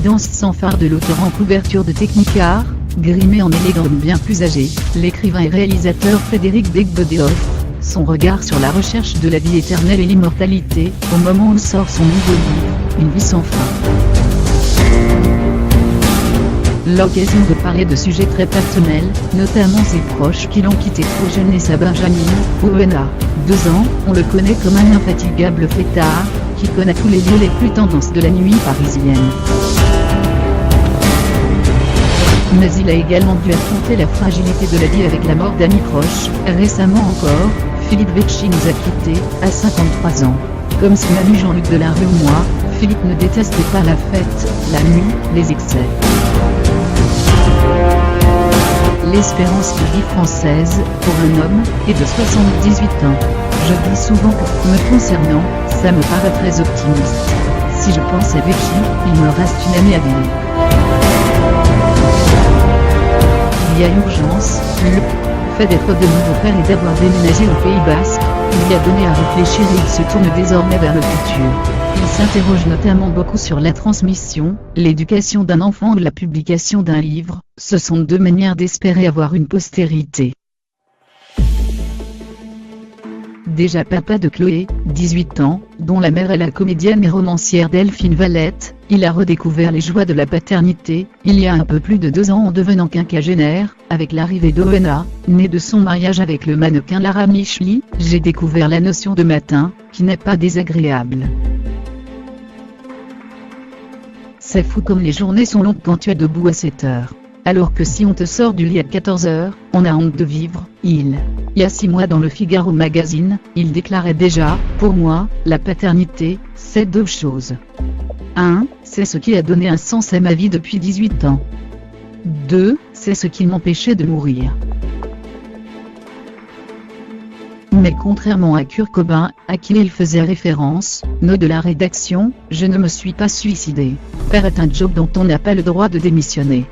résidence sans phare de l'auteur en couverture de Technicar, grimé en élégant bien plus âgé, l'écrivain et réalisateur Frédéric Beigbeder offre son regard sur la recherche de la vie éternelle et l'immortalité, au moment où sort son nouveau livre, Une vie sans fin. L'occasion de parler de sujets très personnels, notamment ses proches qui l'ont quitté trop jeune et sa Benjamin, Owen 2 ans, on le connaît comme un infatigable fêtard, qui connaît tous les lieux les plus tendances de la nuit parisienne. Mais il a également dû affronter la fragilité de la vie avec la mort d'amis proches. Récemment encore, Philippe Bechy nous a quittés, à 53 ans. Comme son ami Jean-Luc Delarue ou moi, Philippe ne détestait pas la fête, la nuit, les excès. L'espérance de vie française, pour un homme, est de 78 ans. Je dis souvent que, me concernant, ça me paraît très optimiste. Si je pense à Bechy, il me reste une année à vivre. Il y a urgence, le fait d'être de nouveau père et d'avoir déménagé au Pays Basque, il y a donné à réfléchir et il se tourne désormais vers le futur. Il s'interroge notamment beaucoup sur la transmission, l'éducation d'un enfant ou la publication d'un livre. Ce sont deux manières d'espérer avoir une postérité. Déjà papa de Chloé, 18 ans, dont la mère est la comédienne et romancière Delphine Valette, il a redécouvert les joies de la paternité, il y a un peu plus de 2 ans en devenant quinquagénaire, avec l'arrivée d'Owen, né de son mariage avec le mannequin Lara Micheli, j'ai découvert la notion de matin, qui n'est pas désagréable. C'est fou comme les journées sont longues quand tu es debout à 7 heures. Alors que si on te sort du lit à 14 heures, on a honte de vivre. Il y a 6 mois dans le Figaro magazine, il déclarait déjà, pour moi, la paternité, c'est 2 choses. 1, c'est ce qui a donné un sens à ma vie depuis 18 ans. 2, c'est ce qui m'empêchait de mourir. Mais contrairement à Kurt Cobain, à qui il faisait référence, note de la rédaction, je ne me suis pas suicidé. Père est un job dont on n'a pas le droit de démissionner.